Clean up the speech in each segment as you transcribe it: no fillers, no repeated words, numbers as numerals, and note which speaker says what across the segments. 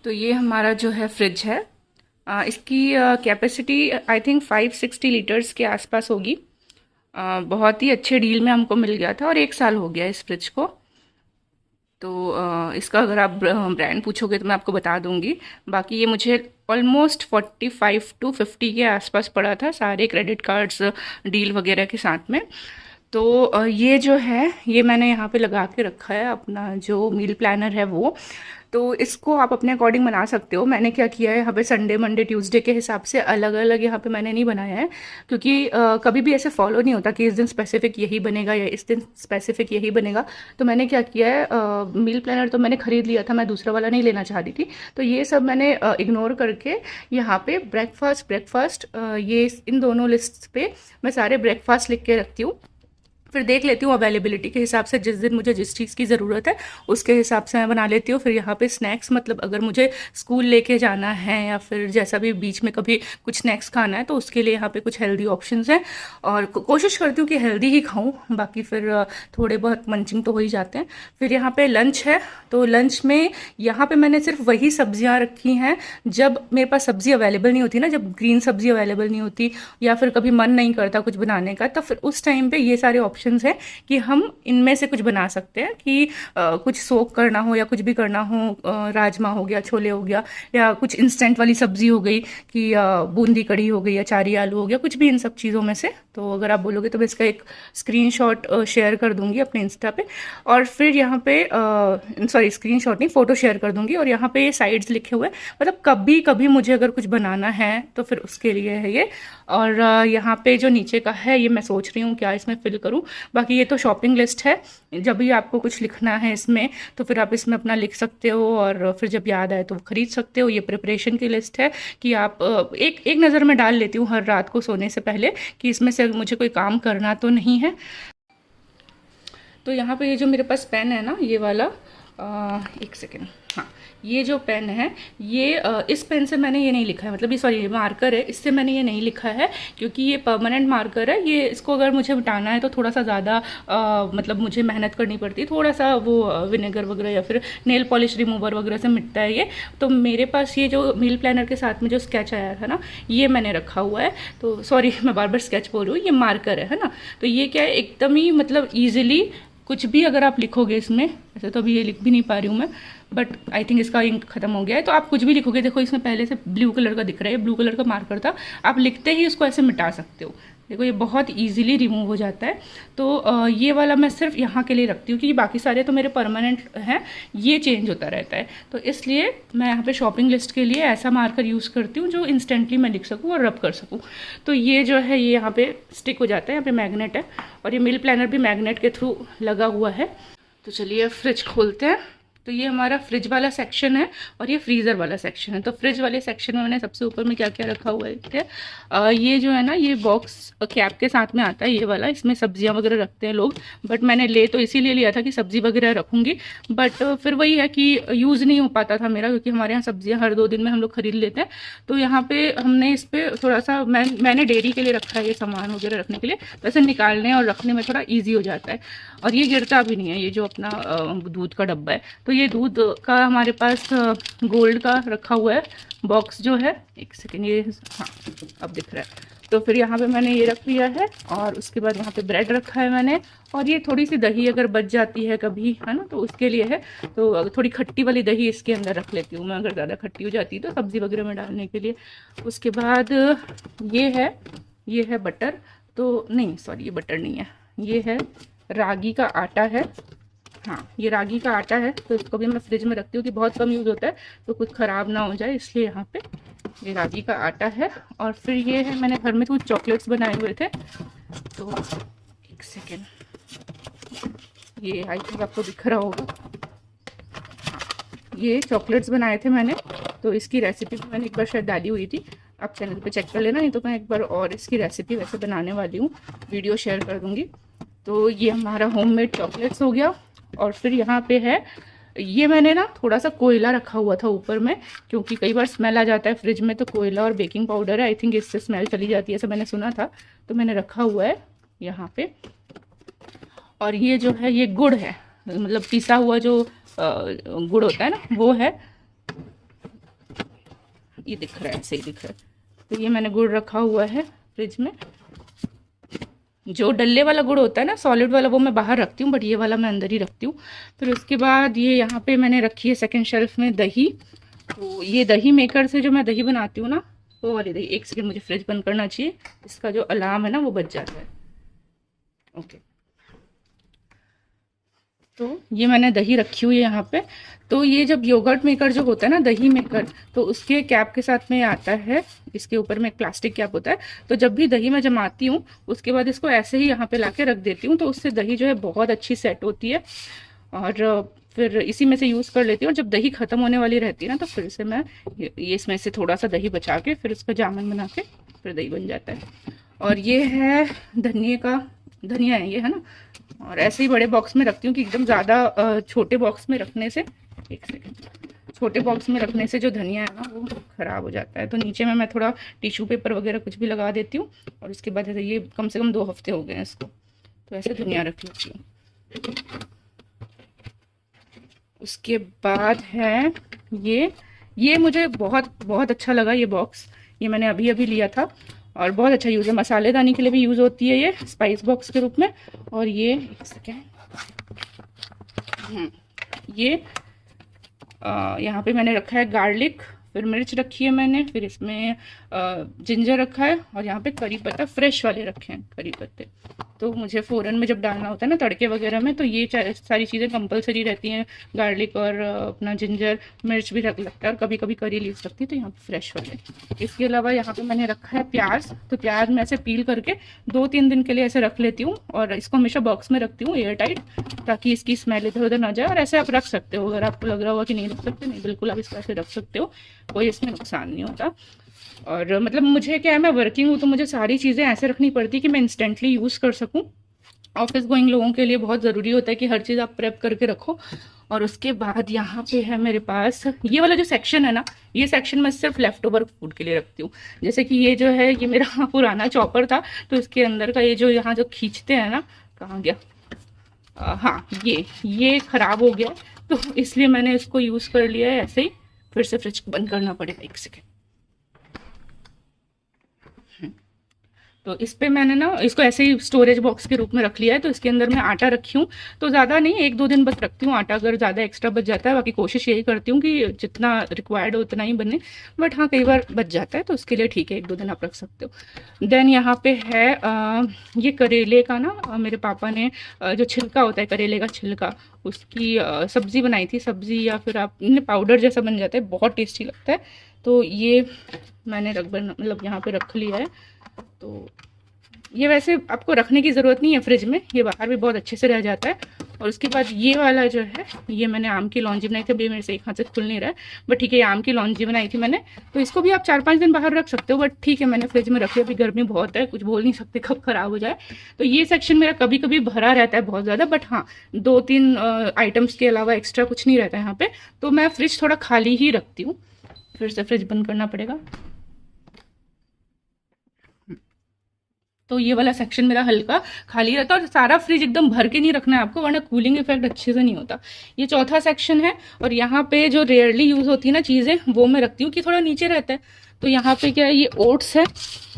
Speaker 1: तो ये हमारा जो है फ्रिज है। इसकी कैपेसिटी आई थिंक 560 लीटर्स के आसपास होगी। बहुत ही अच्छे डील में हमको मिल गया था और 1 साल हो गया इस फ्रिज को। तो इसका अगर आप ब्रांड पूछोगे तो मैं आपको बता दूंगी। बाकी ये मुझे ऑलमोस्ट 45 to 50 के आसपास पड़ा था, सारे क्रेडिट कार्ड्स डील वगैरह के साथ में। तो ये जो है ये मैंने यहाँ पे लगा के रखा है अपना जो मील प्लानर है वो। तो इसको आप अपने अकॉर्डिंग बना सकते हो। मैंने क्या किया है, यहाँ पे संडे मंडे ट्यूसडे के हिसाब से अलग अलग यहाँ पे मैंने नहीं बनाया है, क्योंकि कभी भी ऐसे फॉलो नहीं होता कि इस दिन स्पेसिफिक यही बनेगा या इस दिन स्पेसिफिक यही बनेगा। तो मैंने क्या किया है, मील प्लानर तो मैंने ख़रीद लिया था, मैं दूसरा वाला नहीं लेना चाह रही थी। तो ये सब मैंने इग्नोर करके यहाँ पे ब्रेकफास्ट ब्रेकफास्ट ये इन दोनों लिस्ट पे मैं सारे ब्रेकफास्ट लिख के रखती हूँ। फिर देख लेती हूँ अवेलेबिलिटी के हिसाब से, जिस दिन मुझे जिस चीज़ की ज़रूरत है उसके हिसाब से मैं बना लेती हूँ। फिर यहाँ पे स्नैक्स, मतलब अगर मुझे स्कूल लेके जाना है या फिर जैसा भी बीच में कभी कुछ स्नैक्स खाना है तो उसके लिए यहाँ पे कुछ हेल्दी ऑप्शंस हैं। और कोशिश करती हूँ कि हेल्दी ही खाऊँ, बाकी फिर थोड़े बहुत मंचिंग तो हो ही जाते हैं। फिर यहाँ पे लंच है, तो लंच में यहाँ पे मैंने सिर्फ वही सब्जियाँ रखी हैं जब मेरे पास सब्ज़ी अवेलेबल नहीं होती ना, जब ग्रीन सब्ज़ी अवेलेबल नहीं होती या फिर कभी मन नहीं करता कुछ बनाने का, तो फिर उस टाइम पे ये सारे ऑप्शंस हैं कि हम इनमें से कुछ बना सकते हैं। कि कुछ सोक करना हो या कुछ भी करना हो, राजमा हो गया, छोले हो गया, या कुछ इंस्टेंट वाली सब्जी हो गई कि बूंदी कढ़ी हो गई या चारी आलू हो गया, कुछ भी इन सब चीज़ों में से। तो अगर आप बोलोगे तो मैं इसका एक स्क्रीनशॉट शेयर कर दूंगी अपने इंस्टा पे। और फिर यहाँ पे सॉरी स्क्रीनशॉट नहीं, फ़ोटो शेयर कर दूंगी। और यहाँ पे ये साइड्स लिखे हुए हैं, मतलब कभी कभी मुझे अगर कुछ बनाना है तो फिर उसके लिए है ये। और यहाँ पे जो नीचे का है ये मैं सोच रही हूँ क्या इसमें फिल करूँ। बाकी ये तो शॉपिंग लिस्ट है, जब भी आपको कुछ लिखना है इसमें तो फिर आप इसमें अपना लिख सकते हो और फिर जब याद आए तो खरीद सकते हो। ये प्रिपरेशन की लिस्ट है कि आप एक एक नज़र में डाल लेती हूँ हर रात को सोने से पहले कि इसमें से मुझे कोई काम करना तो नहीं है। तो यहाँ पे ये जो मेरे पास पेन है ना, ये वाला, एक सेकेंड, हाँ, ये जो पेन है ये इस पेन से मैंने ये नहीं लिखा है, मतलब ये सॉरी मार्कर है, इससे मैंने ये नहीं लिखा है क्योंकि ये परमानेंट मार्कर है। ये इसको अगर मुझे मिटाना है तो थोड़ा सा ज़्यादा मतलब मुझे मेहनत करनी पड़ती है, थोड़ा सा वो विनेगर वगैरह या फिर नेल पॉलिश रिमूवर वगैरह से मिटता है ये। तो मेरे पास ये जो मील प्लानर के साथ में जो स्केच आया था ना, ये मैंने रखा हुआ है। तो सॉरी मैं बार बार स्केच बोल रही हूँ, ये मार्कर है ना। तो ये क्या है, एकदम ही मतलब ईजिली कुछ भी अगर आप लिखोगे इसमें, ऐसे तो अभी ये लिख भी नहीं पा रही हूँ मैं, बट आई थिंक इसका इंक खत्म हो गया है। तो आप कुछ भी लिखोगे, देखो इसमें पहले से ब्लू कलर का दिख रहा है, ब्लू कलर का मार्कर था, आप लिखते ही उसको ऐसे मिटा सकते हो। देखो ये बहुत इजीली रिमूव हो जाता है। तो ये वाला मैं सिर्फ यहाँ के लिए रखती हूँ क्योंकि बाकी सारे तो मेरे परमानेंट हैं, ये चेंज होता रहता है। तो इसलिए मैं यहाँ पे शॉपिंग लिस्ट के लिए ऐसा मार्कर यूज़ करती हूँ जो इंस्टेंटली मैं लिख सकूँ और रब कर सकूँ। तो ये जो है ये यहाँ पे स्टिक हो जाता है, यहाँ पे मैग्नेट है और ये मील प्लानर भी मैग्नेट के थ्रू लगा हुआ है। तो चलिए फ्रिज खोलते हैं। तो ये हमारा फ्रिज वाला सेक्शन है और ये फ्रीज़र वाला सेक्शन है। तो फ्रिज वाले सेक्शन में मैंने सबसे ऊपर में क्या क्या रखा हुआ है, ये जो है ना, ये बॉक्स कैप के साथ में आता है ये वाला, इसमें सब्जियां वगैरह रखते हैं लोग, बट मैंने ले तो इसीलिए लिया था कि सब्जी वगैरह रखूँगी, बट फिर वही है कि यूज़ नहीं हो पाता था मेरा, क्योंकि हमारे यहाँ सब्जियाँ हर 2 दिन में हम लोग खरीद लेते हैं। तो यहाँ पे हमने इस पर थोड़ा सा मैंने डेयरी के लिए रखा है, ये सामान वगैरह रखने के लिए, वैसे निकालने और रखने में थोड़ा ईजी हो जाता है। और ये गिरता भी नहीं है, ये जो अपना दूध का डब्बा है। तो ये दूध का हमारे पास गोल्ड का रखा हुआ है बॉक्स जो है, एक सेकेंड, ये हाँ अब दिख रहा है। तो फिर यहाँ पे मैंने ये रख लिया है और उसके बाद वहाँ पे ब्रेड रखा है मैंने। और ये थोड़ी सी दही अगर बच जाती है कभी, है ना, तो उसके लिए है। तो थोड़ी खट्टी वाली दही इसके अंदर रख लेती हूँ मैं, अगर ज़्यादा खट्टी हो जाती है तो सब्ज़ी वगैरह में डालने के लिए। उसके बाद ये है बटर, तो नहीं सॉरी ये बटर नहीं है, ये है रागी का आटा है। हाँ ये रागी का आटा है, तो इसको भी मैं फ्रिज में रखती हूँ कि बहुत कम यूज़ होता है तो कुछ ख़राब ना हो जाए, इसलिए यहाँ पे ये रागी का आटा है। और फिर ये है, मैंने घर में कुछ चॉकलेट्स बनाए हुए थे, तो एक सेकेंड, ये आई थिंक आपको दिख रहा होगा, ये चॉकलेट्स बनाए थे मैंने। तो इसकी रेसिपी भी मैंने एक बार शायद डाली हुई थी, आप चैनल पे चेक कर लेना, नहीं तो मैं एक बार और इसकी रेसिपी वैसे बनाने वाली हूँ, वीडियो शेयर कर दूँगी। तो ये हमारा होममेड चॉकलेट्स हो गया। और फिर यहाँ पे है, ये मैंने ना थोड़ा सा कोयला रखा हुआ था ऊपर में, क्योंकि कई बार स्मेल आ जाता है फ्रिज में, तो कोयला और बेकिंग पाउडर है, आई थिंक इससे स्मेल चली जाती है, ऐसा मैंने सुना था, तो मैंने रखा हुआ है यहाँ पे। और ये जो है ये गुड़ है, मतलब पिसा हुआ जो गुड़ होता है ना वो है। ये दिख रहा है, सही दिख रहा है। तो ये मैंने गुड़ रखा हुआ है फ्रिज में। जो डल्ले वाला गुड़ होता है ना, सॉलिड वाला, वो मैं बाहर रखती हूँ, बट ये वाला मैं अंदर ही रखती हूँ। फिर उसके बाद ये यहाँ पे मैंने रखी है सेकंड शेल्फ में दही। तो ये दही मेकर से जो मैं दही बनाती हूँ ना, वो वाली दही। एक सेकंड, मुझे फ्रिज बंद करना चाहिए, इसका जो अलार्म है ना वो बज जाता है। ओके, तो ये मैंने दही रखी हुई है यहाँ पे। तो ये जब योगर्ट मेकर जो होता है ना, दही मेकर, तो उसके कैप के साथ में आता है। इसके ऊपर में एक प्लास्टिक कैप होता है। तो जब भी दही मैं जमाती हूँ, उसके बाद इसको ऐसे ही यहाँ पे लाके रख देती हूँ, तो उससे दही जो है बहुत अच्छी सेट होती है। और फिर इसी में से यूज़ कर लेती हूँ। और जब दही ख़त्म होने वाली रहती है ना, तो फिर से मैं ये इसमें से थोड़ा सा दही बचा के फिर उसका जामुन बना के फिर दही बन जाता है। और ये है धनिया है ये, है ना। और ऐसे ही बड़े बॉक्स में रखती हूँ कि एकदम ज़्यादा छोटे बॉक्स में रखने से, एक सेकेंड, छोटे बॉक्स में रखने से जो धनिया है ना वो ख़राब हो जाता है। तो नीचे में मैं थोड़ा टिश्यू पेपर वगैरह कुछ भी लगा देती हूँ। और उसके बाद ये कम से कम 2 हफ्ते हो गए हैं इसको, तो ऐसे धनिया रख लेती हूँ। उसके बाद है ये मुझे बहुत बहुत अच्छा लगा ये बॉक्स। ये मैंने अभी अभी लिया था और बहुत अच्छा यूज़ है। मसालेदानी के लिए भी यूज़ होती है ये, स्पाइस बॉक्स के रूप में। और ये एक सेकेंड, ये यहाँ पे मैंने रखा है गार्लिक, फिर मिर्च रखी है मैंने, फिर इसमें जिंजर रखा है, और यहाँ पे करी पत्ता फ्रेश वाले रखे हैं, करी पत्ते। तो मुझे फ़ौरन में जब डालना होता है ना तड़के वगैरह में, तो ये सारी चीज़ें कंपलसरी रहती हैं। गार्लिक और अपना जिंजर, मिर्च भी रख लगता है, और कभी कभी करी लीव्स लगती है, तो यहाँ पे फ्रेश वाले। इसके अलावा यहाँ पे मैंने रखा है प्याज। तो प्याज मैं ऐसे पील करके 2-3 दिन के लिए ऐसे रख लेती हूँ, और इसको हमेशा बॉक्स में रखती हूँ एयर टाइट, ताकि इसकी स्मेल इधर उधर ना जाए। और ऐसे आप रख सकते हो, अगर आपको लग रहा होगा कि नहीं रख सकते, नहीं, बिल्कुल आप इसको ऐसे रख सकते हो, कोई इसमें नुकसान नहीं होता। और मतलब मुझे क्या है, मैं वर्किंग हूँ, तो मुझे सारी चीज़ें ऐसे रखनी पड़ती है कि मैं इंस्टेंटली यूज़ कर सकूँ। ऑफिस गोइंग लोगों के लिए बहुत ज़रूरी होता है कि हर चीज़ आप प्रेप करके रखो। और उसके बाद यहाँ पे है मेरे पास ये वाला जो सेक्शन है ना, ये सेक्शन मैं सिर्फ लेफ्ट ओवर फूड के लिए रखती हूँ। जैसे कि ये जो है, ये मेरा पुराना चॉपर था, तो इसके अंदर का ये जो यहाँ जो खींचते हैं ना, कहाँ गया, हाँ, ये ख़राब हो गया, तो इसलिए मैंने इसको यूज़ कर लिया है ऐसे ही। फिर से फ्रिज बंद करना पड़ेगा, एक सेकेंड। तो इस पे मैंने ना इसको ऐसे ही स्टोरेज बॉक्स के रूप में रख लिया है। तो इसके अंदर मैं आटा रखी हूँ, तो ज़्यादा नहीं, 1-2 दिन बस रखती हूँ आटा। अगर ज़्यादा एक्स्ट्रा बच जाता है, बाकी कोशिश यही करती हूँ कि जितना रिक्वायर्ड हो उतना ही बने, बट हाँ कई बार बच जाता है, तो उसके लिए ठीक है, 1-2 दिन आप रख सकते हो। देन यहाँ पे है ये करेले का ना, मेरे पापा ने जो छिलका होता है करेले का छिलका, उसकी सब्ज़ी बनाई थी। सब्ज़ी या फिर आप पाउडर जैसा बन जाता है, बहुत टेस्टी लगता है। तो ये मैंने मतलब यहाँ पे रख लिया है। तो ये वैसे आपको रखने की ज़रूरत नहीं है फ्रिज में, ये बाहर भी बहुत अच्छे से रह जाता है। और उसके बाद ये वाला जो है, ये मैंने आम की लौंजी बनाई थी। अभी मेरे से एक हाथ से खुल नहीं रहा है, बट ठीक है, ये आम की लौंजी बनाई थी मैंने। तो इसको भी आप 4-5 दिन बाहर रख सकते हो, बट ठीक है, मैंने फ्रिज में रखी। अभी गर्मी बहुत है, कुछ बोल नहीं सकते कब ख़राब हो जाए। तो ये सेक्शन मेरा कभी कभी भरा रहता है बहुत ज़्यादा, बट हाँ 2-3 आइटम्स के अलावा एक्स्ट्रा कुछ नहीं रहता है यहाँ पे। तो मैं फ्रिज थोड़ा खाली ही रखती हूँ। फिर से फ्रिज बंद करना पड़ेगा। तो ये वाला सेक्शन मेरा हल्का खाली रहता है, और सारा फ्रिज एकदम भर के नहीं रखना है आपको, वरना कूलिंग इफेक्ट अच्छे से नहीं होता। ये चौथा सेक्शन है। और यहाँ पे जो रेयरली यूज़ होती है ना चीज़ें, वो मैं रखती हूँ कि थोड़ा नीचे रहता है। तो यहाँ पे क्या है, ये ओट्स है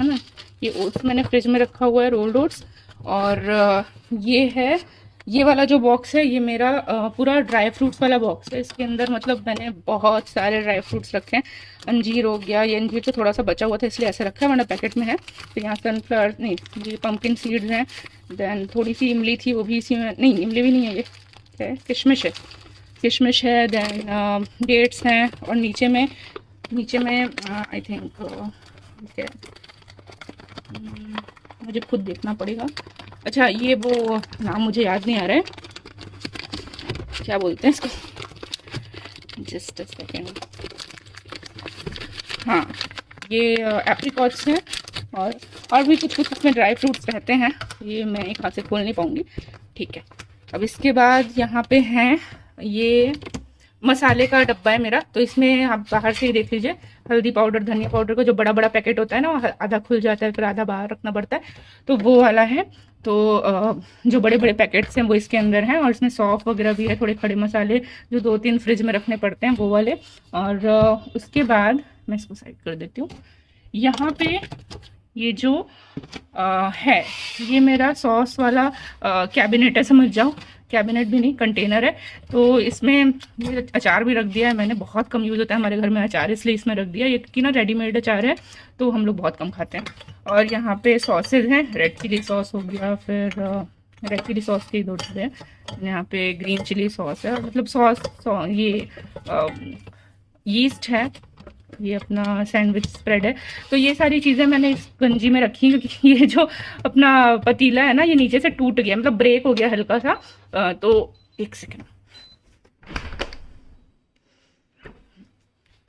Speaker 1: ना, ये ओट्स मैंने फ्रिज में रखा हुआ है, रोल्ड ओट्स। और ये है, ये वाला जो बॉक्स है, ये मेरा पूरा ड्राई फ्रूट्स वाला बॉक्स है। इसके अंदर मतलब मैंने बहुत सारे ड्राई फ्रूट्स रखे हैं। अंजीर हो गया, ये अंजीर तो थोड़ा सा बचा हुआ था इसलिए ऐसे रखा है, वरना पैकेट में है। तो यहाँ सनफ्लावर नहीं, ये पम्पकिन सीड्स हैं। देन थोड़ी सी इमली थी, वो भी इसी में, नहीं इमली भी नहीं है, ये क्या है, किशमिश है, किशमिश है। देन डेट्स हैं। और नीचे में आई थिंक क्या, मुझे खुद देखना पड़ेगा। अच्छा, ये वो नाम मुझे याद नहीं आ रहा है, क्या बोलते हैं इसको, जस्ट अ सेकेंड। हाँ, ये एप्रिकॉट्स हैं, और भी कुछ उसमें ड्राई फ्रूट्स रहते हैं। ये मैं एक हाथ से खोल नहीं पाऊँगी, ठीक है। अब इसके बाद यहाँ पे हैं, ये मसाले का डब्बा है मेरा। तो इसमें आप बाहर से ही देख लीजिए, हल्दी पाउडर, धनिया पाउडर का जो बड़ा बड़ा पैकेट होता है ना, वो आधा खुल जाता है, फिर आधा बाहर रखना पड़ता है, तो वो वाला है। तो जो बड़े बड़े पैकेट्स हैं वो इसके अंदर हैं। और इसमें सौंफ वगैरह भी है, थोड़े खड़े मसाले जो 2-3 फ्रिज में रखने पड़ते हैं, वो वाले। और उसके बाद मैं इसको साइड कर देती हूँ। यहाँ पे ये जो है, ये मेरा सॉस वाला कैबिनेट है, समझ जाओ। कैबिनेट भी नहीं, कंटेनर है। तो इसमें ये अचार भी रख दिया है मैंने, बहुत कम यूज़ होता है हमारे घर में अचार, इसलिए इसमें रख दिया। ये कि ना रेडीमेड अचार है तो हम लोग बहुत कम खाते हैं। और यहाँ पे सॉसेज हैं, रेड चिली सॉस हो गया, फिर रेड चिली सॉस के 2 डब्बे हैं, यहाँ पे ग्रीन चिली सॉस है, मतलब ये यीस्ट है, ये अपना सैंडविच स्प्रेड है। तो ये सारी चीज़ें मैंने इस गंजी में रखी, क्योंकि ये जो अपना पतीला है ना, ये नीचे से टूट गया, मतलब ब्रेक हो गया हल्का सा। तो एक सेकेंड,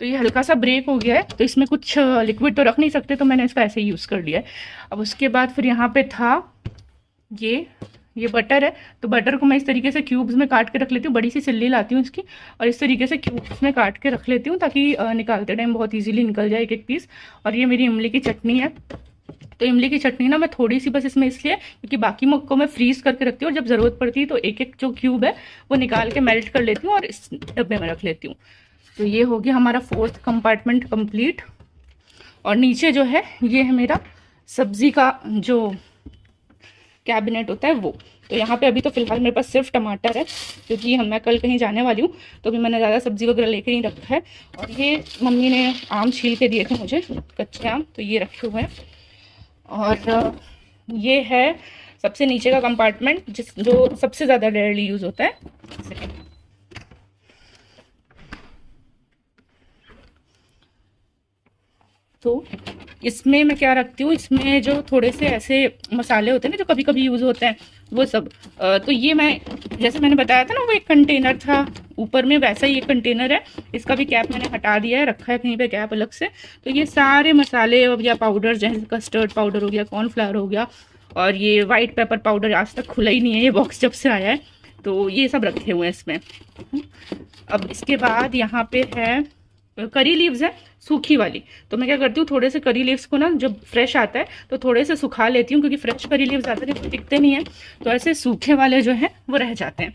Speaker 1: तो ये हल्का सा ब्रेक हो गया है, तो इसमें कुछ लिक्विड तो रख नहीं सकते, तो मैंने इसका ऐसे ही यूज़ कर लिया है। अब उसके बाद फिर यहाँ पे था ये बटर है, तो बटर को मैं इस तरीके से क्यूब्स में काट के रख लेती हूँ, बड़ी सी सिल्ली लाती हूँ इसकी, और इस तरीके से क्यूब्स में काट के रख लेती हूँ, ताकि निकालते टाइम बहुत इजीली निकल जाए एक एक पीस। और ये मेरी इमली की चटनी है। तो इमली की चटनी ना मैं थोड़ी सी बस इसमें इसलिए, क्योंकि बाकी को मैं फ्रीज़ करके रखती हूँ, और जब ज़रूरत पड़ती है तो एक एक जो क्यूब है वो निकाल के मेल्ट कर लेती हूँ और इस डब्बे में रख लेती हूँ। तो ये हो गया हमारा 4th कंपार्टमेंट कंप्लीट। और नीचे जो है ये है मेरा सब्ज़ी का जो कैबिनेट होता है वो। तो यहाँ पे अभी तो फ़िलहाल मेरे पास सिर्फ टमाटर है, क्योंकि मैं कल कहीं जाने वाली हूँ, तो अभी मैंने ज़्यादा सब्ज़ी वगैरह लेके नहीं रखा है। और ये मम्मी ने आम छील के दिए थे मुझे, कच्चे आम, तो ये रखे हुए हैं। और ये है सबसे नीचे का कंपार्टमेंट, जो सबसे ज़्यादा रेयरली यूज़ होता है। तो इसमें मैं क्या रखती हूँ, इसमें जो थोड़े से ऐसे मसाले होते हैं ना जो कभी कभी यूज़ होते हैं, वो सब। तो ये मैं, जैसे मैंने बताया था ना, वो एक कंटेनर था ऊपर में, वैसा ही एक कंटेनर है। इसका भी कैप मैंने हटा दिया है, रखा है कहीं पे कैप अलग से। तो ये सारे मसाले या पाउडर, जैसे कस्टर्ड पाउडर हो गया, कॉर्नफ्लावर हो गया, और ये वाइट पेपर पाउडर आज तक खुला ही नहीं है, ये बॉक्स जब से आया है, तो ये सब रखे हुए हैं इसमें। अब इसके बाद यहाँ पे है करी लीव्स है, सूखी वाली। तो मैं क्या करती हूँ, थोड़े से करी लीव्स को ना जब फ्रेश आता है तो थोड़े से सुखा लेती हूँ, क्योंकि फ्रेश करी लीव्स आते हैं तो टिकते नहीं है, तो ऐसे सूखे वाले जो हैं वो रह जाते हैं।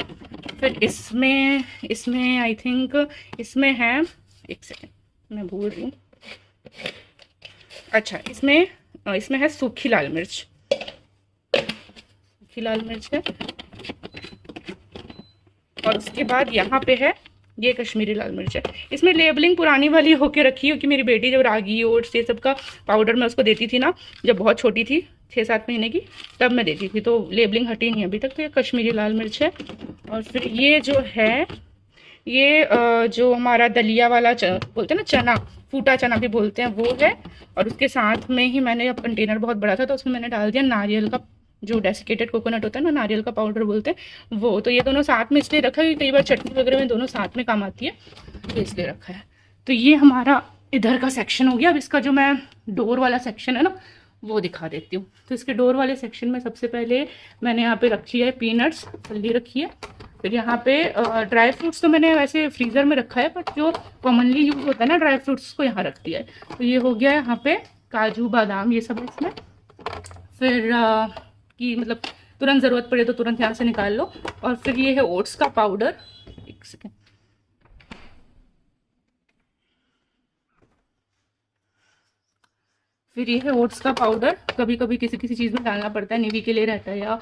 Speaker 1: फिर इसमें आई थिंक इसमें है, एक सेकेंड मैं भूल रही हूँ, अच्छा इसमें है सूखी लाल मिर्च, सूखी लाल मिर्च है। और उसके बाद यहाँ पे है ये कश्मीरी लाल मिर्च है। इसमें लेबलिंग पुरानी वाली होके रखी है, कि मेरी बेटी जब रागी ओट्स ये सब का पाउडर मैं उसको देती थी ना, जब बहुत छोटी थी 6-7 महीने की, तब मैं देती थी, तो लेबलिंग हटी नहीं अभी तक। तो ये कश्मीरी लाल मिर्च है। और फिर ये जो है, ये जो हमारा दलिया वाला बोलते हैं ना, चना, फूटा चना भी बोलते हैं, वो है। और उसके साथ में ही मैंने, अब कंटेनर बहुत बड़ा था तो उसमें मैंने डाल दिया नारियल का, जो डेसिकेटेड कोकोनट होता है ना, नारियल का पाउडर बोलते हैं वो। तो ये दोनों साथ में इसलिए रखा है, कई बार चटनी वगैरह में दोनों साथ में काम आती है, तो इसलिए रखा है। तो ये हमारा इधर का सेक्शन हो गया। अब इसका जो मैं डोर वाला सेक्शन है ना, वो दिखा देती हूँ। तो इसके डोर वाले सेक्शन में सबसे पहले मैंने यहाँ पे रखी है पीनट्स, फल्ली रखी है। फिर यहाँ पे ड्राई फ्रूट्स तो मैंने वैसे फ्रीज़र में रखा है, बट जो कॉमनली यूज़ होता है ना ड्राई फ्रूट्स को यहाँ रख दिया है। तो ये हो गया यहाँ पे काजू बादाम ये सब है इसमें। फिर कि मतलब तुरंत ज़रूरत पड़े तो तुरंत यहाँ से निकाल लो। और फिर ये है ओट्स का पाउडर, एक सेकेंड, फिर ये है ओट्स का पाउडर, कभी कभी किसी किसी चीज़ में डालना पड़ता है, निवी के लिए रहता है या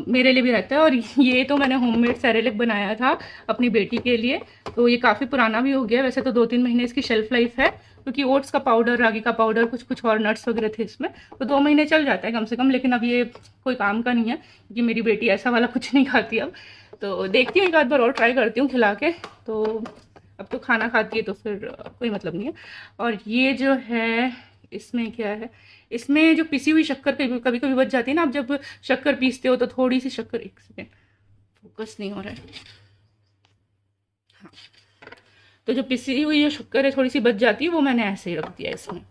Speaker 1: मेरे लिए भी रहता है। और ये तो मैंने होममेड सेरेलेक बनाया था अपनी बेटी के लिए, तो ये काफ़ी पुराना भी हो गया, वैसे तो 2-3 महीने इसकी शेल्फ लाइफ है, क्योंकि ओट्स का पाउडर, रागी का पाउडर, कुछ कुछ और नट्स वगैरह थे इसमें, तो 2 महीने चल जाता है कम से कम। लेकिन अब ये कोई काम का नहीं है, क्योंकि मेरी बेटी ऐसा वाला कुछ नहीं खाती अब। तो देखती हूँ, एक आध बार और ट्राई करती हूँ खिला के, तो अब तो खाना खाती है तो फिर कोई मतलब नहीं है। और ये जो है, इसमें क्या है, इसमें जो पिसी हुई शक्कर कभी कभी बच जाती है ना, आप जब शक्कर पीसते हो तो थोड़ी सी शक्कर, एक सेकेंड फोकस नहीं हो रहा है, हाँ, तो जो पिसी हुई जो शक्कर है थोड़ी सी बच जाती है, वो मैंने ऐसे ही रख दिया इसमें।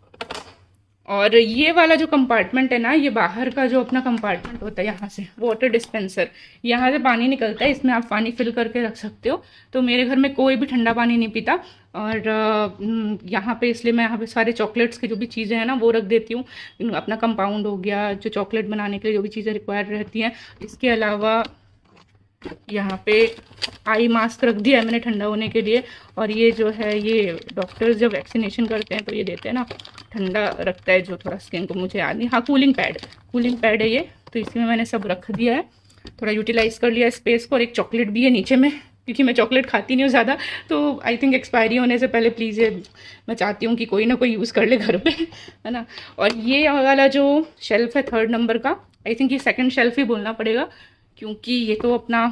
Speaker 1: और ये वाला जो कंपार्टमेंट है ना, ये बाहर का जो अपना कंपार्टमेंट होता है, यहाँ से वाटर डिस्पेंसर, यहाँ से पानी निकलता है, इसमें आप पानी फिल करके रख सकते हो। तो मेरे घर में कोई भी ठंडा पानी नहीं पीता, और यहाँ पे इसलिए मैं यहाँ पे सारे चॉकलेट्स की जो भी चीज़ें हैं ना वो रख देती हूँ। अपना कंपाउंड हो गया, जो चॉकलेट बनाने के लिए जो भी चीज़ें रिक्वायर्ड रहती हैं। इसके अलावा यहाँ पे आई मास्क रख दिया है मैंने ठंडा होने के लिए। और ये जो है ये डॉक्टर्स जब वैक्सीनेशन करते हैं तो ये देते हैं ना, ठंडा रखता है जो थोड़ा स्किन को, मुझे याद नहीं, हाँ कूलिंग पैड है ये। तो इसमें मैंने सब रख दिया है, थोड़ा यूटिलाइज़ कर लिया स्पेस को। और एक चॉकलेट भी है नीचे में, क्योंकि मैं चॉकलेट खाती नहीं हूँ ज़्यादा, तो आई थिंक एक्सपायरी होने से पहले प्लीज़ ये मैं चाहती हूँ कि कोई ना कोई यूज़ कर ले घर पे, है ना। और ये वाला जो शेल्फ़ है 3rd नंबर का, आई थिंक ये 2nd शेल्फ़ ही बोलना पड़ेगा, क्योंकि ये तो अपना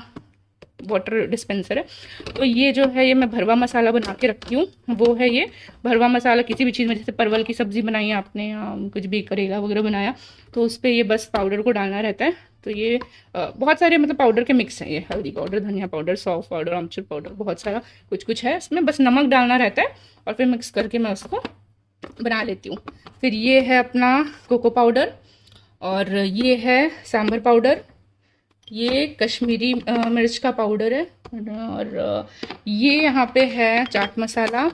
Speaker 1: वाटर डिस्पेंसर है। तो ये जो है ये मैं भरवा मसाला बना के रखती हूँ, वो है ये भरवा मसाला। किसी भी चीज़ में, जैसे परवल की सब्ज़ी बनाई आपने या कुछ भी करेला वगैरह बनाया, तो उस पर ये बस पाउडर को डालना रहता है। तो ये बहुत सारे मतलब पाउडर के मिक्स हैं, ये हल्दी पाउडर, धनिया पाउडर, सौंफ पाउडर, आमचूर पाउडर, बहुत सारा कुछ कुछ है इसमें। बस नमक डालना रहता है और फिर मिक्स करके मैं उसको बना लेती हूँ। फिर ये है अपना कोको पाउडर, और ये है सांभर पाउडर, ये कश्मीरी मिर्च का पाउडर है, और ये यहाँ पे है चाट मसाला,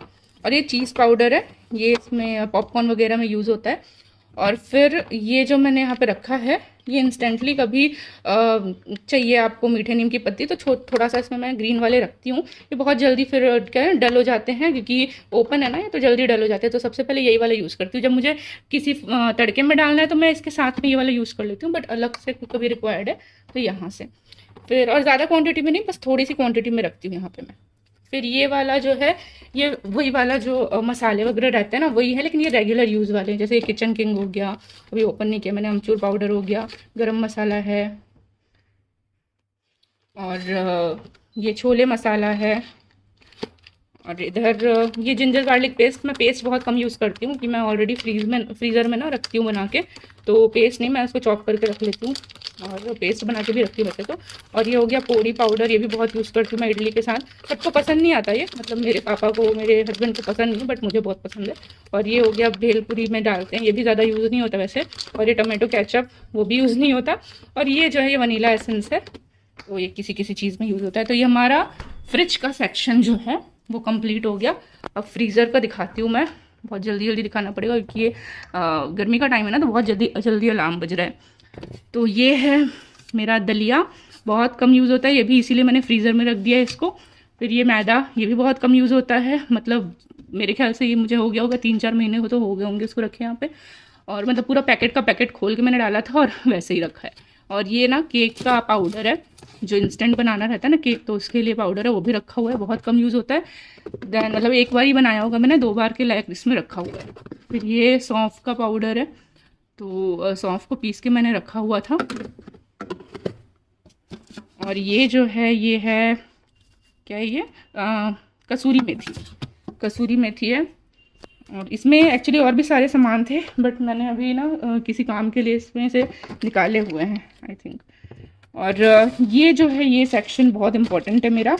Speaker 1: और ये चीज़ पाउडर है, ये इसमें पॉपकॉर्न वगैरह में यूज़ होता है। और फिर ये जो मैंने यहाँ पे रखा है, ये इंस्टेंटली कभी चाहिए आपको मीठे नीम की पत्ती, तो थोड़ा सा इसमें मैं ग्रीन वाले रखती हूँ। ये बहुत जल्दी फिर क्या है डल हो जाते हैं, क्योंकि ओपन है ना ये, तो जल्दी डल हो जाते हैं। तो सबसे पहले यही वाला यूज़ करती हूँ। जब मुझे किसी तड़के में डालना है तो मैं इसके साथ में ये वाला यूज़ कर लेती हूँ, बट अलग से कभी रिक्वायर्ड है तो यहाँ से। फिर और ज़्यादा क्वांटिटी में नहीं, बस थोड़ी सी क्वांटिटी में रखती हूँ यहाँ पे मैं। फिर ये वाला जो है, ये वही वाला जो मसाले वगैरह रहते हैं ना, वही है, लेकिन ये रेगुलर यूज़ वाले हैं। जैसे किचन किंग हो गया, अभी ओपन नहीं किया मैंने, अमचूर पाउडर हो गया, गरम मसाला है, और ये छोले मसाला है। और इधर ये जिंजर गार्लिक पेस्ट, मैं पेस्ट बहुत कम यूज़ करती हूँ, कि मैं ऑलरेडी फ्रीज़र में ना रखती हूँ बना के, तो पेस्ट नहीं, मैं उसको चॉप करके रख लेती हूँ, और पेस्ट बना के भी रखती हूँ वैसे तो। और ये हो गया पोड़ी पाउडर, ये भी बहुत यूज़ करती हूँ मैं इडली के साथ। सबको पसंद नहीं आता ये, मतलब मेरे पापा को, मेरे हस्बैंड को पसंद नहीं, बट मुझे बहुत पसंद है। और ये हो गया भेलपुरी में डालते हैं, ये भी ज़्यादा यूज़ नहीं होता वैसे। और ये टमाटो केचप, वो भी यूज़ नहीं होता। और ये जो है ये वनीला एसेंस है, तो ये किसी किसी चीज़ में यूज़ होता है। तो ये हमारा फ्रिज का सेक्शन जो है वो कंप्लीट हो गया। अब फ्रीज़र का दिखाती हूँ मैं, बहुत जल्दी जल्दी दिखाना पड़ेगा, क्योंकि ये गर्मी का टाइम है ना, तो बहुत जल्दी जल्दी अलार्म बज रहा है। तो ये है मेरा दलिया, बहुत कम यूज़ होता है ये भी, इसीलिए मैंने फ्रीज़र में रख दिया है इसको। फिर ये मैदा, ये भी बहुत कम यूज़ होता है, मतलब मेरे ख्याल से ये मुझे हो गया होगा 3-4 महीने हो तो हो गए होंगे इसको रखे यहाँ पे। और मतलब पूरा पैकेट का पैकेट खोल के मैंने डाला था और वैसे ही रखा है। और ये ना केक का पाउडर है, जो इंस्टेंट बनाना रहता है ना केक, तो उसके लिए पाउडर है, वो भी रखा हुआ है, बहुत कम यूज़ होता है। देन मतलब एक बार ही बनाया होगा मैंने, 2 बार के लायक इसमें रखा हुआ है। फिर ये सौंफ का पाउडर है, तो सौंफ को पीस के मैंने रखा हुआ था। और ये जो है ये है क्या है, ये कसूरी मेथी है। और इसमें एक्चुअली और भी सारे सामान थे, बट मैंने अभी ना किसी काम के लिए इसमें से निकाले हुए हैं आई थिंक। और ये जो है ये सेक्शन बहुत इम्पोर्टेंट है मेरा,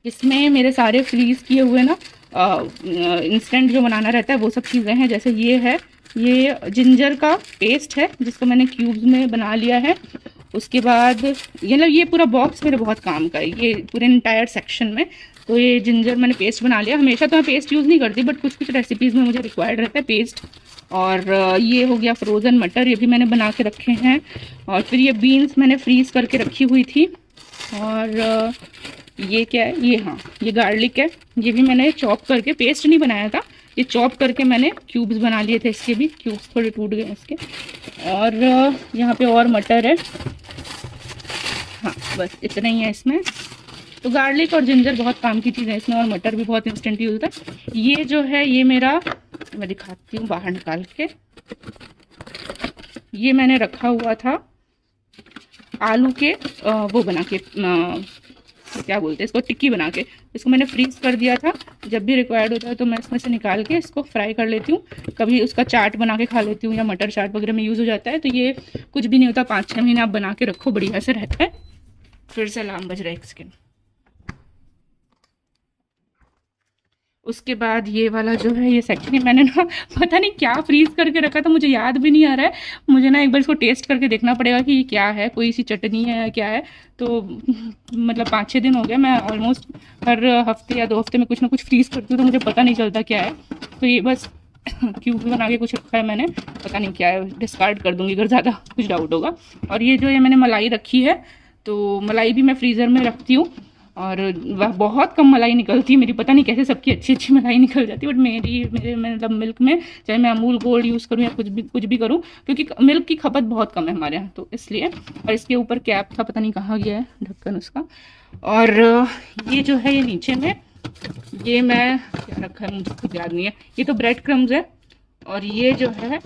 Speaker 1: इसमें मेरे सारे फ्रीज़ किए हुए ना इंस्टेंट जो बनाना रहता है वो सब चीज़ें हैं। जैसे ये है, ये जिंजर का पेस्ट है, जिसको मैंने क्यूब्स में बना लिया है। उसके बाद मतलब ये पूरा बॉक्स मेरे बहुत काम का है, ये पूरे इंटायर सेक्शन में। तो ये जिंजर मैंने पेस्ट बना लिया। हमेशा तो मैं पेस्ट यूज़ नहीं करती, बट कुछ कुछ रेसिपीज़ में मुझे रिक्वायर्ड रहता है पेस्ट। और ये हो गया फ्रोज़न मटर, ये भी मैंने बना के रखे हैं। और फिर ये बीन्स मैंने फ्रीज़ करके रखी हुई थी। और ये क्या है, ये हाँ ये गार्लिक है, ये भी मैंने चॉप करके, पेस्ट नहीं बनाया था, ये चॉप करके मैंने क्यूब्स बना लिए थे। इसके भी क्यूब्स थोड़े टूट गए इसके। और यहाँ पे और मटर है, हाँ बस इतना ही है इसमें। तो गार्लिक और जिंजर बहुत काम की चीज़ है इसमें, और मटर भी बहुत इंस्टेंट यूज़ होता है। ये जो है ये मेरा, मैं दिखाती हूँ बाहर निकाल के, ये मैंने रखा हुआ था आलू के वो बना के, क्या बोलते हैं इसको, टिक्की बना के। इसको मैंने फ्रीज़ कर दिया था, जब भी रिक्वायर्ड होता है तो मैं इसमें से निकाल के इसको फ्राई कर लेती हूँ। कभी उसका चाट बना के खा लेती हूँ, या मटर चाट वगैरह में यूज़ हो जाता है। तो ये कुछ भी नहीं होता, 5-6 महीने आप बना के रखो, बढ़िया से रहता है। फिर से अलार्म बज रहा है एक सेकेंड। उसके बाद ये वाला जो है ये सेक्शन मैंने ना पता नहीं क्या फ्रीज़ करके रखा था, मुझे याद भी नहीं आ रहा है। मुझे ना एक बार इसको टेस्ट करके देखना पड़ेगा कि ये क्या है, कोई सी चटनी है या क्या है। तो मतलब 5-6 दिन हो गए, मैं ऑलमोस्ट हर हफ्ते या 2 हफ्ते में कुछ ना कुछ फ्रीज़ करती हूँ, तो मुझे पता नहीं चलता क्या है। तो ये बस क्यूब बना के कुछ रखा है मैंने, पता नहीं क्या है, डिस्कार्ड कर दूँगी अगर ज़्यादा कुछ डाउट होगा। और ये जो ये मैंने मलाई रखी है, तो मलाई भी मैं फ्रीज़र में रखती हूँ, और वह बहुत कम मलाई निकलती है मेरी, पता नहीं कैसे सबकी अच्छी अच्छी मलाई निकल जाती है, बट मेरे मतलब मिल्क में, चाहे मैं अमूल गोल्ड यूज़ करूँ या कुछ भी करूँ, क्योंकि मिल्क की खपत बहुत कम है हमारे यहाँ, तो इसलिए। और इसके ऊपर कैप था, पता नहीं कहाँ गया है ढक्कन उसका। और ये जो है ये नीचे में, ये मैं क्या रखा है मुझे खुद याद नहीं है, ये तो ब्रेड क्रम्स है। और ये जो है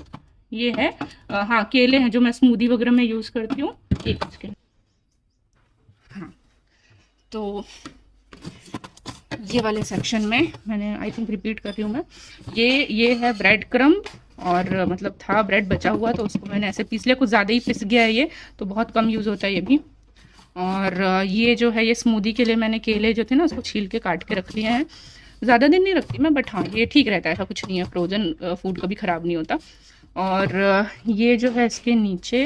Speaker 1: ये है हाँ केले हैं, जो मैं स्मूदी वगैरह में यूज़ करती हूँ। एक सेकेंड, हाँ, तो ये वाले सेक्शन में मैंने आई थिंक रिपीट कर रही हूँ मैं, ये है ब्रेड क्रम्ब, और मतलब था ब्रेड बचा हुआ तो उसको मैंने ऐसे पीस लिया, कुछ ज़्यादा ही पिस गया है ये, तो बहुत कम यूज़ होता है ये भी। और ये जो है ये स्मूदी के लिए मैंने केले जो थे ना उसको छील के काट के रख लिए हैं। ज़्यादा दिन नहीं रखती मैं, बट हाँ ये ठीक रहता है, ऐसा कुछ नहीं है, फ्रोज़न फूड कभी ख़राब नहीं होता। और ये जो है इसके नीचे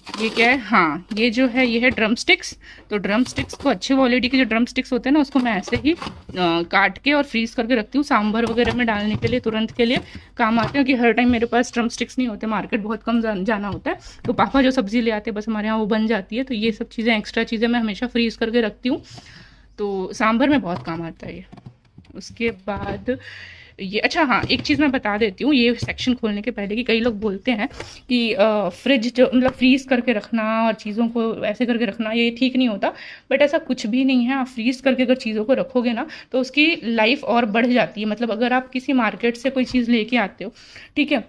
Speaker 1: ये क्या है, हाँ ये जो है ये है ड्रम स्टिक्स। तो ड्रम स्टिक्स को, अच्छे क्वालिटी के जो ड्रम स्टिक्स होते हैं ना, उसको मैं ऐसे ही काट के और फ्रीज़ करके रखती हूँ, सांभर वगैरह में डालने के लिए तुरंत के लिए काम आते हैं, क्योंकि हर टाइम मेरे पास ड्रम स्टिक्स नहीं होते, मार्केट बहुत कम जाना होता है, तो पापा जो सब्ज़ी ले आते हैं बस हमारे यहाँ वो बन जाती है। तो ये सब चीज़ें, एक्स्ट्रा चीज़ें मैं हमेशा फ्रीज़ करके रखती हूँ, तो सांभर में बहुत काम आता है ये। उसके बाद ये, अच्छा हाँ एक चीज़ मैं बता देती हूँ ये सेक्शन खोलने के पहले, कि कई लोग बोलते हैं कि फ्रिज जो मतलब फ्रीज़ करके रखना और चीज़ों को ऐसे करके रखना ये ठीक नहीं होता, बट ऐसा कुछ भी नहीं है। आप फ्रीज़ करके अगर चीज़ों को रखोगे ना तो उसकी लाइफ और बढ़ जाती है। मतलब अगर आप किसी मार्केट से कोई चीज़ लेके आते हो, ठीक है,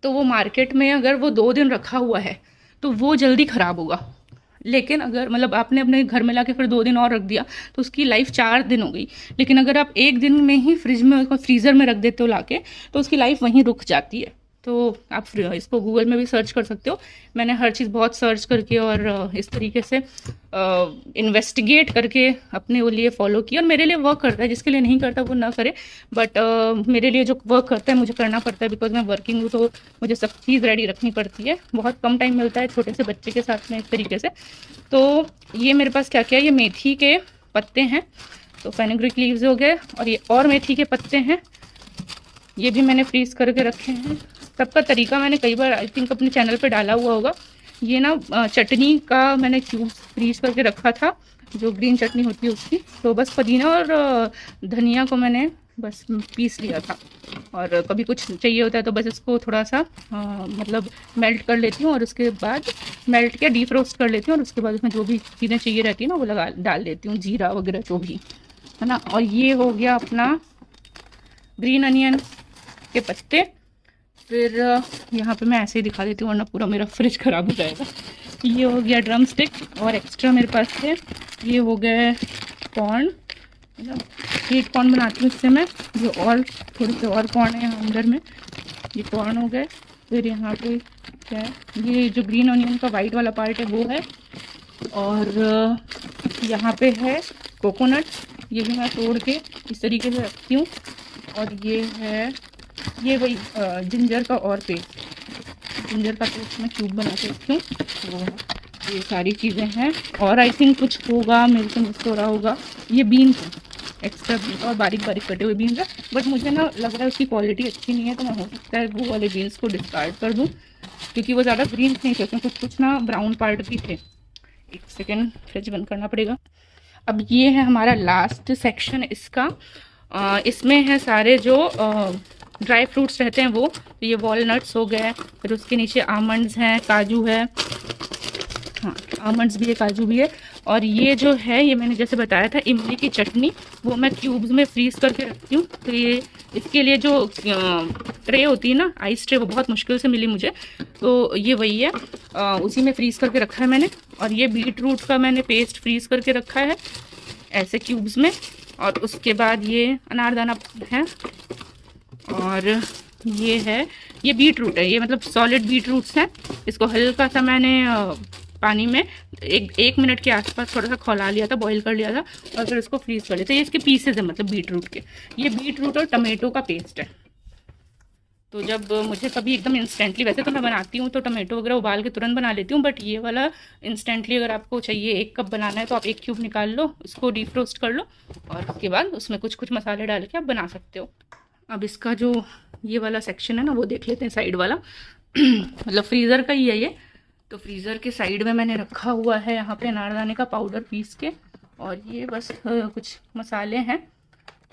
Speaker 1: तो वो मार्केट में अगर वो 2 दिन रखा हुआ है तो वो जल्दी ख़राब होगा, लेकिन अगर मतलब आपने अपने घर में लाके फिर 2 दिन और रख दिया तो उसकी लाइफ 4 दिन हो गई। लेकिन अगर आप एक दिन में ही फ्रिज में उसको फ्रीज़र में रख देते हो लाके, तो उसकी लाइफ वहीं रुक जाती है। तो आप इसको गूगल में भी सर्च कर सकते हो, मैंने हर चीज़ बहुत सर्च करके और इस तरीके से इन्वेस्टिगेट करके अपने वो लिए फॉलो किया, और मेरे लिए वर्क करता है। जिसके लिए नहीं करता वो ना करे, बट मेरे लिए जो वर्क करता है मुझे करना पड़ता है, बिकॉज मैं वर्किंग हूँ, तो मुझे सब चीज़ रेडी रखनी पड़ती है, बहुत कम टाइम मिलता है छोटे से बच्चे के साथ में इस तरीके से। तो ये मेरे पास क्या क्या है, ये मेथी के पत्ते हैं, तो फेनुग्रीक लीव्स हो गए, और ये और मेथी के पत्ते हैं, ये भी मैंने फ्रीज़ करके रखे हैं। सबका तरीका मैंने कई बार आई थिंक अपने चैनल पे डाला हुआ होगा। ये ना चटनी का मैंने क्यूब फ्रीज करके रखा था, जो ग्रीन चटनी होती है उसकी, तो बस पुदीना और धनिया को मैंने बस पीस लिया था, और कभी कुछ चाहिए होता है तो बस इसको थोड़ा सा मतलब मेल्ट कर लेती हूँ, और उसके बाद मेल्ट के डीप रोस्ट कर लेती हूँ, और उसके बाद उसमें जो भी चीज़ें चाहिए रहती है ना वो डाल देती हूँ, जीरा वगैरह जो भी है ना। और ये हो गया अपना ग्रीन अनियन के पत्ते। फिर यहाँ पे मैं ऐसे ही दिखा देती हूँ वरना पूरा मेरा फ्रिज ख़राब हो जाएगा। ये हो गया ड्रम स्टिक, और एक्स्ट्रा मेरे पास है ये हो गए कॉर्न, स्वीट कॉर्न बनाती हूँ इससे मैं, जो और थोड़े से और कॉर्न है यहाँ अंदर में, ये कॉर्न हो गए। फिर यहाँ पे क्या है, ये जो ग्रीन ऑनियन का वाइट वाला पार्ट है वो है, और यहाँ पे है कोकोनट, ये भी मैं तोड़ के इस तरीके से रखती हूँ। और ये है ये वही जिंजर का और पेस्ट, जिंजर का पेस्ट मैं क्यूब बना के रखी हूँ, तो ये सारी चीज़ें हैं। और आई थिंक कुछ होगा मेरे से मिस हो रहा होगा, ये बीन्स एक्स्ट्रा बीन्स और बारीक बारीक कटे हुए बीन्स है, बट मुझे ना लग रहा है उसकी क्वालिटी अच्छी नहीं है, तो मैं हो सकता है वो वाले बीन्स को डिस्कार्ड कर दूँ, क्योंकि वो ज़्यादा ग्रीन नहीं थे, उसमें कुछ ना ब्राउन पार्ट भी थे। एक सेकेंड, फ्रिज बंद करना पड़ेगा। अब ये है हमारा लास्ट सेक्शन इसका, इसमें है सारे जो ड्राई फ्रूट्स रहते हैं वो, तो ये वॉलनट्स हो गए, फिर उसके नीचे आमंड्स हैं, काजू है, हाँ आमंड्स भी है, काजू भी है। और ये जो है ये मैंने जैसे बताया था इमली की चटनी, वो मैं क्यूब्स में फ्रीज़ करके रखती हूँ। तो ये इसके लिए जो ट्रे होती है ना, आइस ट्रे, वो बहुत मुश्किल से मिली मुझे, तो ये वही है, उसी में फ्रीज़ करके रखा है मैंने। और ये बीट रूट का मैंने पेस्ट फ्रीज़ करके रखा है ऐसे क्यूब्स में। और उसके बाद ये अनारदाना है, और ये है, ये बीट रूट है, ये मतलब सॉलिड बीट रूट्स हैं। इसको हल्का सा मैंने पानी में एक मिनट के आसपास थोड़ा सा खौला लिया था, बॉईल कर लिया था, और फिर इसको फ्रीज कर लिया था। ये इसके पीसेज है, मतलब बीट रूट के, ये बीट रूट और टमाटो का पेस्ट है। तो जब मुझे कभी एकदम इंस्टेंटली, वैसे तो मैं बनाती हूँ तो टमाटो वगैरह उबाल के तुरंत बना लेती हूँ, बट ये वाला इंस्टेंटली अगर आपको चाहिए 1 कप बनाना है तो आप 1 क्यूब निकाल लो, उसको डीप रोस्ट कर लो, और उसके बाद उसमें कुछ कुछ मसाले डाल के आप बना सकते हो। अब इसका जो ये वाला सेक्शन है ना वो देख लेते हैं, साइड वाला मतलब फ्रीज़र का ही है ये। तो फ्रीज़र के साइड में मैंने रखा हुआ है यहाँ पे अनारदाने का पाउडर पीस के, और ये बस कुछ मसाले हैं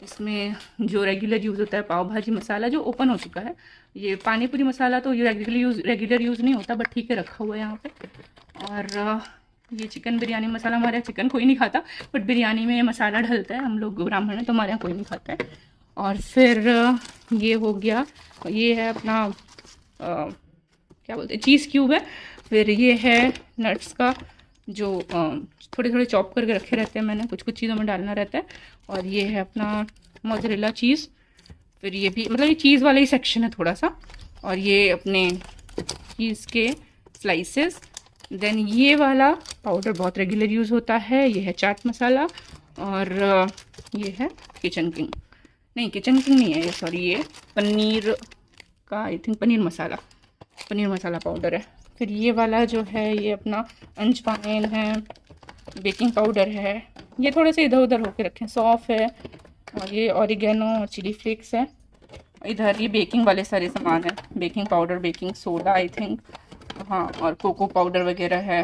Speaker 1: इसमें जो रेगुलर यूज़ होता है। पाव भाजी मसाला जो ओपन हो चुका है, ये पानी पूरी मसाला तो ये रेगुलर यूज़ नहीं होता, बट ठीक है रखा हुआ है यहाँ पे। और ये चिकन बिरयानी मसाला, हमारे यहाँ चिकन कोई नहीं खाता, बट बिरयानी में ये मसाला डलता है, हम लोग ब्राह्मण हैं तो हमारे यहाँ कोई नहीं खाता है। और फिर ये हो गया, ये है अपना क्या बोलते हैं, चीज़ क्यूब है। फिर ये है नट्स का जो थोड़े थोड़े चॉप करके रखे रहते हैं मैंने, कुछ कुछ चीज़ों में डालना रहता है। और ये है अपना मोज़रेला चीज़। फिर ये भी मतलब ये चीज़ वाला ही सेक्शन है थोड़ा सा। और ये अपने चीज़ के स्लाइसेस। देन ये वाला पाउडर बहुत रेगुलर यूज़ होता है, ये है चाट मसाला। और ये है किचन किंग, नहीं किचन किंग नहीं है ये, सॉरी, ये पनीर का I think paneer masala powder है। फिर ये वाला जो है ये अपना अंजवाइन है, बेकिंग पाउडर है, ये थोड़े से इधर उधर होके रखें, सौंफ है, और ये ऑरिगेनो और चिली फ्लेक्स है। इधर ये बेकिंग वाले सारे सामान है, baking powder, baking soda I think, हाँ, और कोको पाउडर वगैरह है,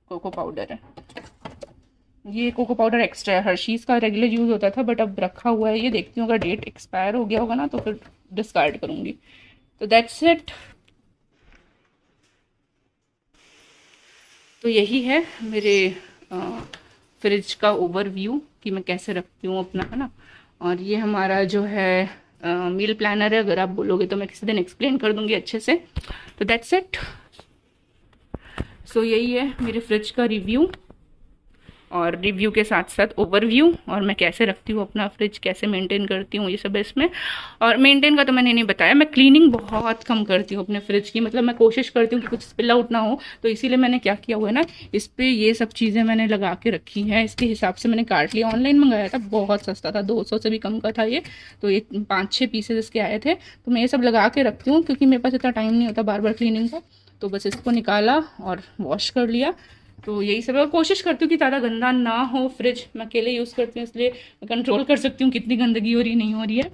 Speaker 1: कोको पाउडर है। ये कोको पाउडर एक्स्ट्रा है, हर्शीज़ का रेगुलर यूज़ होता था बट अब रखा हुआ है। ये देखती हूँ अगर डेट एक्सपायर हो गया होगा ना तो फिर डिस्कार्ड करूँगी। तो दैट्स इट। तो यही है मेरे फ्रिज का ओवरव्यू कि मैं कैसे रखती हूँ अपना, है ना। और ये हमारा जो है मील प्लानर है, अगर आप बोलोगे तो मैं किसी दिन एक्सप्लेन कर दूँगी अच्छे से। तो दैट्स इट। सो यही है मेरे फ्रिज का रिव्यू, और रिव्यू के साथ साथ ओवरव्यू, और मैं कैसे रखती हूँ अपना फ्रिज, कैसे मेंटेन करती हूँ, ये सब है इसमें। और मेंटेन का तो मैंने नहीं बताया, मैं क्लीनिंग बहुत कम करती हूँ अपने फ्रिज की, मतलब मैं कोशिश करती हूँ कि कुछ स्पिल आउट ना हो। तो इसीलिए मैंने क्या किया हुआ है ना, इस पर ये सब चीज़ें मैंने लगा के रखी हैं, इसके हिसाब से मैंने काट लिया। ऑनलाइन मंगाया था, बहुत सस्ता था, 200 से भी कम का था ये। तो ये 5-6 पीसेज इसके आए थे, तो मैं ये सब लगा के रखती हूँ क्योंकि मेरे पास इतना टाइम नहीं होता बार बार क्लीनिंग का। तो बस इसको निकाला और वॉश कर लिया। तो यही सब है, कोशिश करती हूँ कि ज़्यादा गंदा ना हो फ्रिज, मैं अकेले यूज़ करती हूँ इसलिए कंट्रोल कर सकती हूँ कितनी गंदगी हो रही है नहीं हो रही है।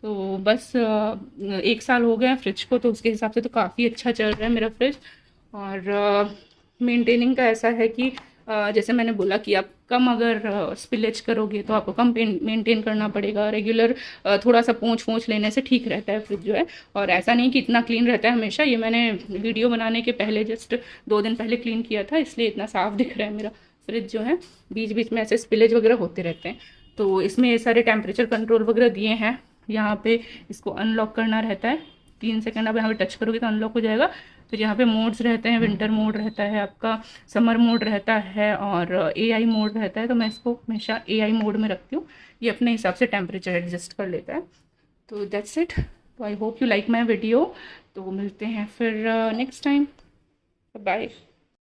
Speaker 1: तो बस 1 साल हो गया फ्रिज को, तो उसके हिसाब से तो काफ़ी अच्छा चल रहा है मेरा फ्रिज। और मेंटेनिंग का ऐसा है कि जैसे मैंने बोला कि आप कम अगर स्पिलेज करोगे तो आपको कम मेंटेन करना पड़ेगा। रेगुलर थोड़ा सा पोंछ लेने से ठीक रहता है फ्रिज जो है, और ऐसा नहीं कि इतना क्लीन रहता है हमेशा। ये मैंने वीडियो बनाने के पहले जस्ट 2 दिन पहले क्लीन किया था, इसलिए इतना साफ दिख रहा है मेरा फ्रिज जो है। बीच बीच में ऐसे स्पिलेज वगैरह होते रहते हैं। तो इसमें ये सारे टेम्परेचर कंट्रोल वगैरह दिए हैं। यहाँ पे इसको अनलॉक करना रहता है, 3 सेकंड आप यहाँ पे टच करोगे तो अनलॉक हो जाएगा। फिर यहाँ पे मोड्स रहते हैं, विंटर मोड रहता है आपका, समर मोड रहता है, और एआई मोड रहता है। तो मैं इसको हमेशा एआई मोड में रखती हूँ, ये अपने हिसाब से टेम्परेचर एडजस्ट कर लेता है। तो दैट्स इट। तो I hope you like my video. तो मिलते हैं फिर नेक्स्ट टाइम, बाय।